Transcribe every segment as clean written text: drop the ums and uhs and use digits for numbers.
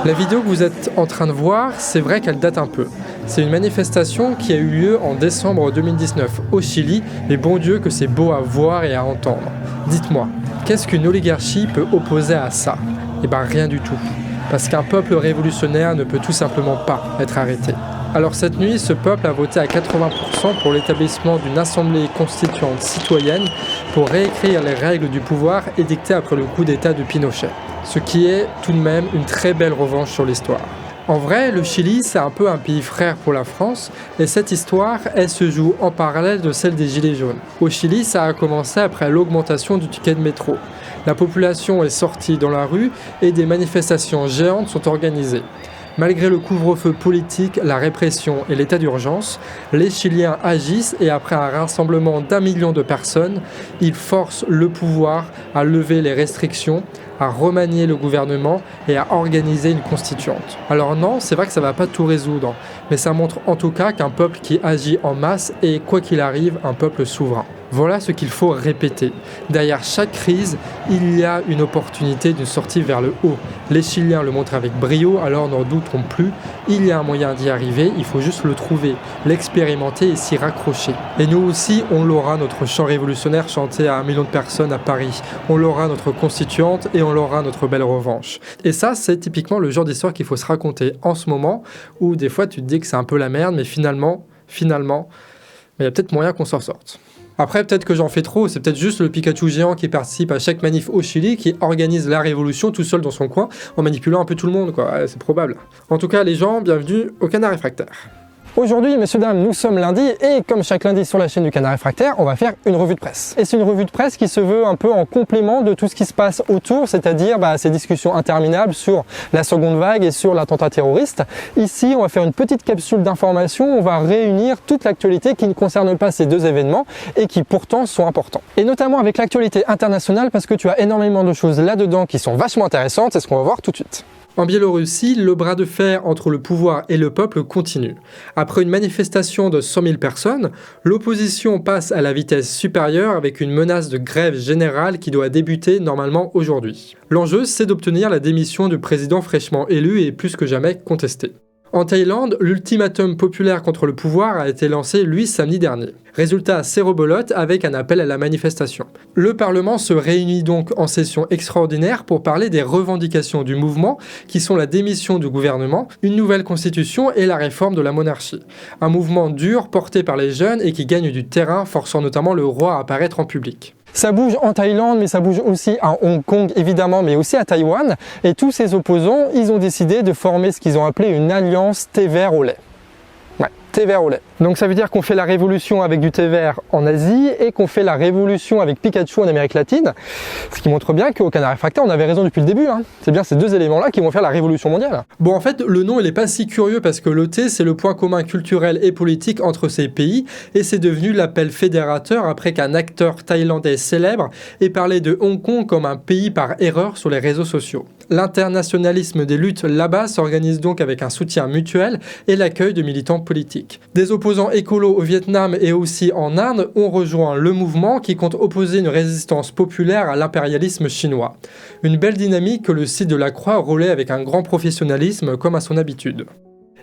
La vidéo que vous êtes en train de voir, c'est vrai qu'elle date un peu. C'est une manifestation qui a eu lieu en décembre 2019 au Chili, et bon Dieu que c'est beau à voir et à entendre. Dites-moi, qu'est-ce qu'une oligarchie peut opposer à ça ? Eh bien rien du tout. Parce qu'un peuple révolutionnaire ne peut tout simplement pas être arrêté. Alors cette nuit, ce peuple a voté à 80% pour l'établissement d'une assemblée constituante citoyenne pour réécrire les règles du pouvoir édictées après le coup d'État de Pinochet. Ce qui est tout de même une très belle revanche sur l'histoire. En vrai, le Chili, c'est un peu un pays frère pour la France, et cette histoire, elle se joue en parallèle de celle des Gilets jaunes. Au Chili, ça a commencé après l'augmentation du ticket de métro. La population est sortie dans la rue et des manifestations géantes sont organisées. Malgré le couvre-feu politique, la répression et l'état d'urgence, les Chiliens agissent et après un rassemblement d'1 million de personnes, ils forcent le pouvoir à lever les restrictions, à remanier le gouvernement et à organiser une constituante. Alors non, c'est vrai que ça ne va pas tout résoudre, mais ça montre en tout cas qu'un peuple qui agit en masse est, quoi qu'il arrive, un peuple souverain. Voilà ce qu'il faut répéter. Derrière chaque crise, il y a une opportunité d'une sortie vers le haut. Les Chiliens le montrent avec brio, alors n'en doutons plus. Il y a un moyen d'y arriver, il faut juste le trouver, l'expérimenter et s'y raccrocher. Et nous aussi, on l'aura, notre chant révolutionnaire chanté à 1 million de personnes à Paris. On l'aura, notre constituante, et on l'aura, notre belle revanche. Et ça, c'est typiquement le genre d'histoire qu'il faut se raconter en ce moment, où des fois tu te dis que c'est un peu la merde, mais finalement, il y a peut-être moyen qu'on s'en sorte. Après, peut-être que j'en fais trop, c'est peut-être juste le Pikachu géant qui participe à chaque manif au Chili, qui organise la révolution tout seul dans son coin, en manipulant un peu tout le monde, quoi. C'est probable. En tout cas, les gens, bienvenue au Canard Réfractaire. Aujourd'hui, messieurs, dames, nous sommes lundi et comme chaque lundi sur la chaîne du Canard Réfractaire, on va faire une revue de presse. Et c'est une revue de presse qui se veut un peu en complément de tout ce qui se passe autour, c'est-à-dire ces discussions interminables sur la seconde vague et sur l'attentat terroriste. Ici, on va faire une petite capsule d'information, on va réunir toute l'actualité qui ne concerne pas ces deux événements et qui pourtant sont importants. Et notamment avec l'actualité internationale parce que tu as énormément de choses là-dedans qui sont vachement intéressantes, c'est ce qu'on va voir tout de suite. En Biélorussie, le bras de fer entre le pouvoir et le peuple continue. Après une manifestation de 100 000 personnes, l'opposition passe à la vitesse supérieure avec une menace de grève générale qui doit débuter normalement aujourd'hui. L'enjeu, c'est d'obtenir la démission du président fraîchement élu et plus que jamais contesté. En Thaïlande, l'ultimatum populaire contre le pouvoir a été lancé, lui, samedi dernier. Résultat, c'est rebolote avec un appel à la manifestation. Le Parlement se réunit donc en session extraordinaire pour parler des revendications du mouvement, qui sont la démission du gouvernement, une nouvelle constitution et la réforme de la monarchie. Un mouvement dur porté par les jeunes et qui gagne du terrain, forçant notamment le roi à apparaître en public. Ça bouge en Thaïlande, mais ça bouge aussi à Hong Kong, évidemment, mais aussi à Taïwan. Et tous ces opposants, ils ont décidé de former ce qu'ils ont appelé une alliance thé vert au lait. Ouais, thé vert au lait. Donc ça veut dire qu'on fait la révolution avec du thé vert en Asie et qu'on fait la révolution avec Pikachu en Amérique latine. Ce qui montre bien qu'au Canard Réfractaire, on avait raison depuis le début. C'est bien ces deux éléments-là qui vont faire la révolution mondiale. Bon, en fait, le nom, il n'est pas si curieux parce que le thé, c'est le point commun culturel et politique entre ces pays et c'est devenu l'appel fédérateur après qu'un acteur thaïlandais célèbre ait parlé de Hong Kong comme un pays par erreur sur les réseaux sociaux. L'internationalisme des luttes là-bas s'organise donc avec un soutien mutuel et l'accueil de militants politiques. Des opposants écolos au Vietnam et aussi en Inde ont rejoint le mouvement qui compte opposer une résistance populaire à l'impérialisme chinois. Une belle dynamique que le site de la Croix relaie avec un grand professionnalisme comme à son habitude.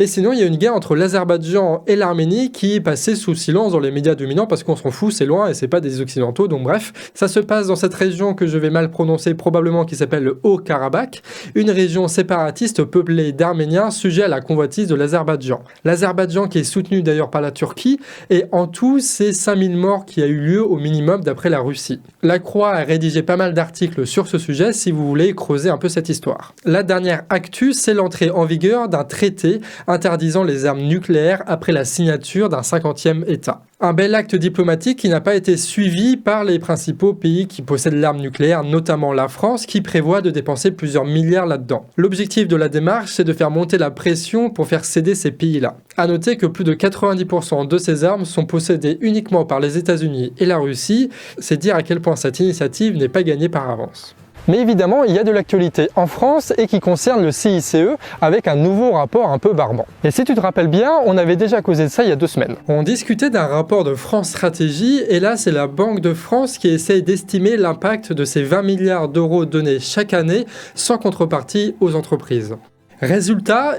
Et sinon, il y a une guerre entre l'Azerbaïdjan et l'Arménie qui est passée sous silence dans les médias dominants parce qu'on s'en fout, c'est loin et c'est pas des Occidentaux, donc bref. Ça se passe dans cette région que je vais mal prononcer probablement qui s'appelle le Haut-Karabakh, une région séparatiste peuplée d'Arméniens sujet à la convoitise de l'Azerbaïdjan. L'Azerbaïdjan qui est soutenu d'ailleurs par la Turquie et en tout, c'est 5000 morts qui a eu lieu au minimum d'après la Russie. La Croix a rédigé pas mal d'articles sur ce sujet si vous voulez creuser un peu cette histoire. La dernière actu, c'est l'entrée en vigueur d'un traité interdisant les armes nucléaires après la signature d'un 50e État. Un bel acte diplomatique qui n'a pas été suivi par les principaux pays qui possèdent l'arme nucléaire, notamment la France, qui prévoit de dépenser plusieurs milliards là-dedans. L'objectif de la démarche, c'est de faire monter la pression pour faire céder ces pays-là. A noter que plus de 90% de ces armes sont possédées uniquement par les États-Unis et la Russie, c'est dire à quel point cette initiative n'est pas gagnée par avance. Mais évidemment, il y a de l'actualité en France et qui concerne le CICE avec un nouveau rapport un peu barbant. Et si tu te rappelles bien, on avait déjà causé de ça il y a 2 semaines. On discutait d'un rapport de France Stratégie et là, c'est la Banque de France qui essaye d'estimer l'impact de ces 20 milliards d'euros donnés chaque année sans contrepartie aux entreprises. Résultat,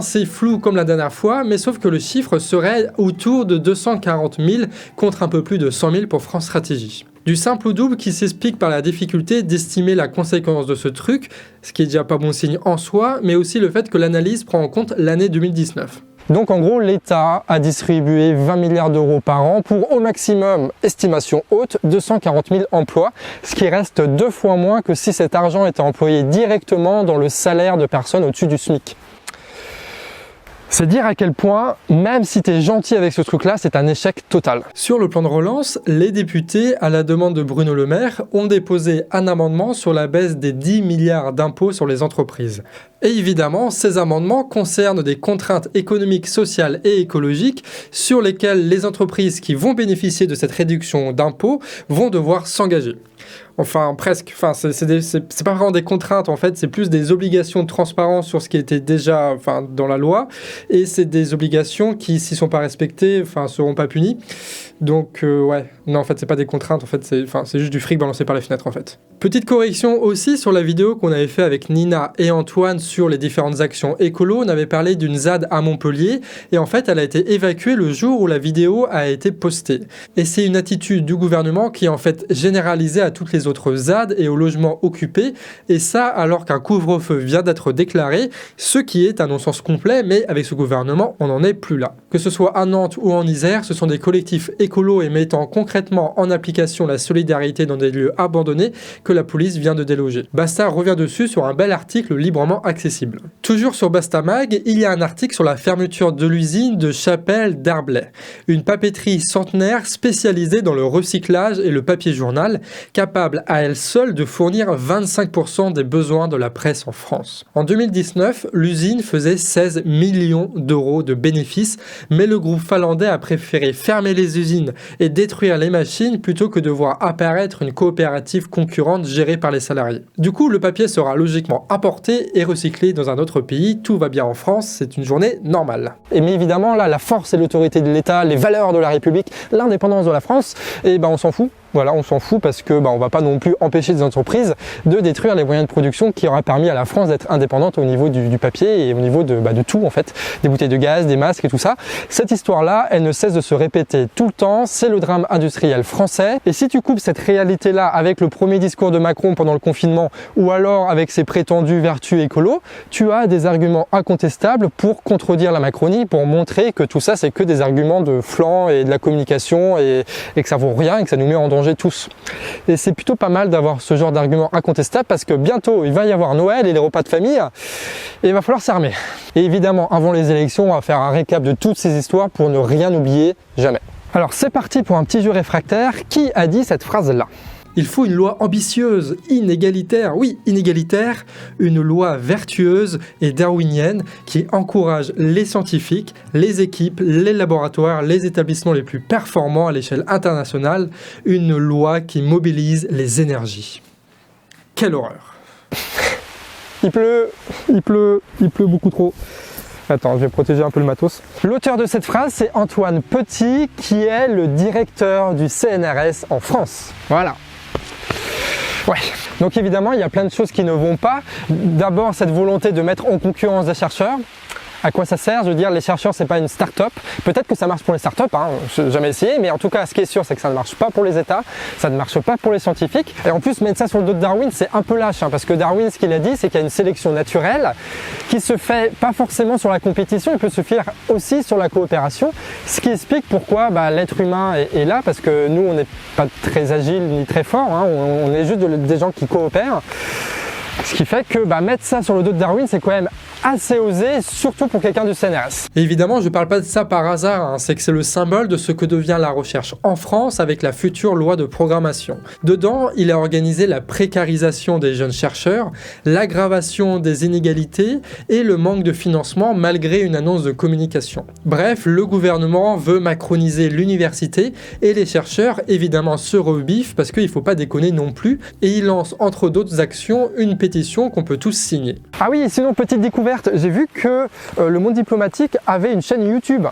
c'est flou comme la dernière fois, mais sauf que le chiffre serait autour de 240 000 contre un peu plus de 100 000 pour France Stratégie. Du simple au double qui s'explique par la difficulté d'estimer la conséquence de ce truc, ce qui est déjà pas bon signe en soi, mais aussi le fait que l'analyse prend en compte l'année 2019. Donc en gros, l'État a distribué 20 milliards d'euros par an pour au maximum, estimation haute, 240 000 emplois, ce qui reste 2 fois moins que si cet argent était employé directement dans le salaire de personnes au-dessus du SMIC. C'est dire à quel point, même si tu es gentil avec ce truc-là, c'est un échec total. Sur le plan de relance, les députés, à la demande de Bruno Le Maire, ont déposé un amendement sur la baisse des 10 milliards d'impôts sur les entreprises. Et évidemment, ces amendements concernent des contraintes économiques, sociales et écologiques sur lesquelles les entreprises qui vont bénéficier de cette réduction d'impôts vont devoir s'engager. Enfin, presque. C'est pas vraiment des contraintes, en fait, c'est plus des obligations de transparence sur ce qui était déjà dans la loi, et c'est des obligations qui, s'ils sont pas respectées, seront pas punies. Donc, non, en fait, c'est pas des contraintes, en fait, c'est juste du fric balancé par les fenêtres, en fait. Petite correction aussi sur la vidéo qu'on avait fait avec Nina et Antoine sur les différentes actions écolo. On avait parlé d'une ZAD à Montpellier, et en fait, elle a été évacuée le jour où la vidéo a été postée. Et c'est une attitude du gouvernement qui est en fait généralisée à toutes les autres ZAD et aux logements occupés, et ça alors qu'un couvre-feu vient d'être déclaré, ce qui est un non-sens complet, mais avec ce gouvernement, on n'en est plus là. Que ce soit à Nantes ou en Isère, ce sont des collectifs écolos et mettant concrètement en application la solidarité dans des lieux abandonnés que la police vient de déloger. Basta revient dessus sur un bel article librement accessible. Toujours sur Bastamag, il y a un article sur la fermeture de l'usine de Chapelle d'Herblay, une papeterie centenaire spécialisée dans le recyclage et le papier journal, capable à elle seule de fournir 25% des besoins de la presse en France. En 2019, l'usine faisait 16 millions d'euros de bénéfices, mais le groupe finlandais a préféré fermer les usines et détruire les machines plutôt que de voir apparaître une coopérative concurrente gérée par les salariés. Du coup, le papier sera logiquement importé et recyclé dans un autre pays. Tout va bien en France, c'est une journée normale. Mais évidemment, là, la force et l'autorité de l'État, les valeurs de la République, l'indépendance de la France, on s'en fout. Voilà, on s'en fout parce que on va pas non plus empêcher des entreprises de détruire les moyens de production qui auraient permis à la France d'être indépendante au niveau du papier et au niveau de tout en fait, des bouteilles de gaz, des masques et tout ça. Cette histoire-là, elle ne cesse de se répéter tout le temps, c'est le drame industriel français. Et si tu coupes cette réalité-là avec le premier discours de Macron pendant le confinement ou alors avec ses prétendues vertus écolo, tu as des arguments incontestables pour contredire la Macronie, pour montrer que tout ça c'est que des arguments de flanc et de la communication et que ça vaut rien et que ça nous met en danger tous. Et c'est plutôt pas mal d'avoir ce genre d'argument incontestable parce que bientôt il va y avoir Noël et les repas de famille et il va falloir s'armer. Et évidemment, avant les élections, on va faire un récap de toutes ces histoires pour ne rien oublier jamais. Alors c'est parti pour un petit jeu réfractaire. Qui a dit cette phrase-là ? Il faut une loi ambitieuse, inégalitaire, oui, inégalitaire, une loi vertueuse et darwinienne qui encourage les scientifiques, les équipes, les laboratoires, les établissements les plus performants à l'échelle internationale, une loi qui mobilise les énergies. Quelle horreur! Il pleut beaucoup trop. Attends, je vais protéger un peu le matos. L'auteur de cette phrase, c'est Antoine Petit, qui est le directeur du CNRS en France. Voilà. Ouais, donc évidemment, il y a plein de choses qui ne vont pas. D'abord, cette volonté de mettre en concurrence des chercheurs. À quoi ça sert? Je veux dire, les chercheurs, c'est pas une start-up. Peut-être que ça marche pour les start-up, je n'ai jamais essayé, mais en tout cas, ce qui est sûr, c'est que ça ne marche pas pour les États, ça ne marche pas pour les scientifiques. Et en plus, mettre ça sur le dos de Darwin, c'est un peu lâche, parce que Darwin, ce qu'il a dit, c'est qu'il y a une sélection naturelle qui se fait pas forcément sur la compétition, il peut se faire aussi sur la coopération, ce qui explique pourquoi l'être humain est là, parce que nous, on n'est pas très agile ni très fort, on est juste des gens qui coopèrent. Ce qui fait que mettre ça sur le dos de Darwin, c'est quand même assez osé, surtout pour quelqu'un du CNRS. Et évidemment, je ne parle pas de ça par hasard, c'est que c'est le symbole de ce que devient la recherche en France avec la future loi de programmation. Dedans, il a organisé la précarisation des jeunes chercheurs, l'aggravation des inégalités et le manque de financement malgré une annonce de communication. Bref, le gouvernement veut macroniser l'université et les chercheurs, évidemment, se rebiffent parce qu'il ne faut pas déconner non plus et il lance entre d'autres actions une pétition qu'on peut tous signer. Ah oui, sinon petite découverte, alerte, j'ai vu que le Monde Diplomatique avait une chaîne YouTube.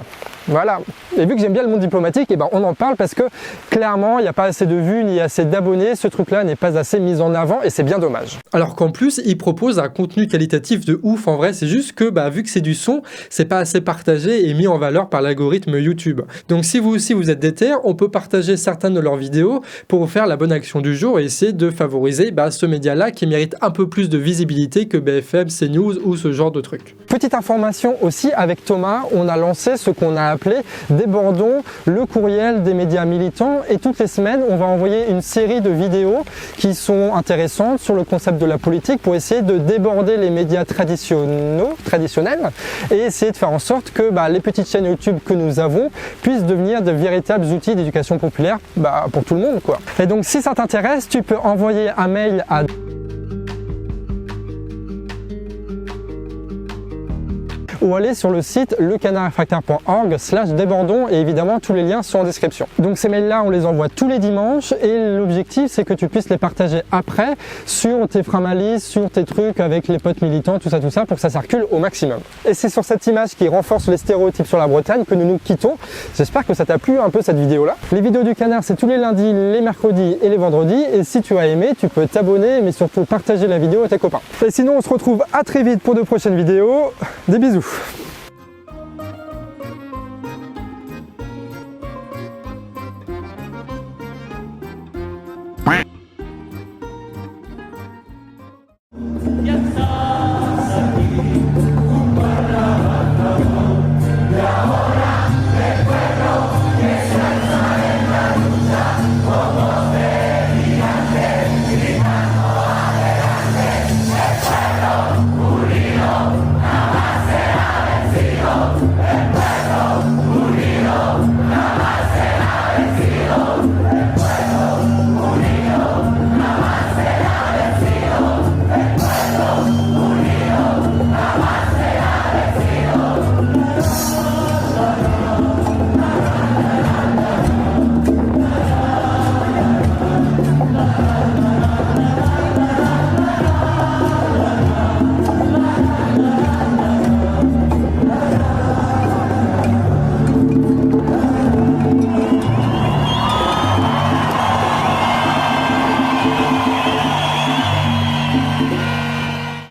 Voilà, et vu que j'aime bien le Monde Diplomatique, et ben on en parle parce que clairement il n'y a pas assez de vues ni assez d'abonnés, ce truc là n'est pas assez mis en avant et c'est bien dommage. Alors qu'en plus il propose un contenu qualitatif de ouf en vrai, c'est juste que vu que c'est du son, c'est pas assez partagé et mis en valeur par l'algorithme YouTube. Donc si vous aussi vous êtes déter, on peut partager certaines de leurs vidéos pour vous faire la bonne action du jour et essayer de favoriser ce média là qui mérite un peu plus de visibilité que BFM, CNews ou ce genre de trucs. Petite information aussi, avec Thomas, on a lancé ce qu'on a appelé Débordons, le courriel des médias militants, et toutes les semaines on va envoyer une série de vidéos qui sont intéressantes sur le concept de la politique pour essayer de déborder les médias traditionnels et essayer de faire en sorte que les petites chaînes YouTube que nous avons puissent devenir de véritables outils d'éducation populaire pour tout le monde quoi. Et donc si ça t'intéresse, tu peux envoyer un mail à ou aller sur le site lecanardrefractaire.org/débordons et évidemment tous les liens sont en description. Donc ces mails là on les envoie tous les dimanches et l'objectif c'est que tu puisses les partager après sur tes framalies, sur tes trucs avec les potes militants, tout ça pour que ça circule au maximum. Et c'est sur cette image qui renforce les stéréotypes sur la Bretagne que nous nous quittons. J'espère que ça t'a plu un peu cette vidéo là. Les vidéos du canard c'est tous les lundis, les mercredis et les vendredis, et si tu as aimé tu peux t'abonner mais surtout partager la vidéo à tes copains. Et sinon on se retrouve à très vite pour de prochaines vidéos. Des bisous.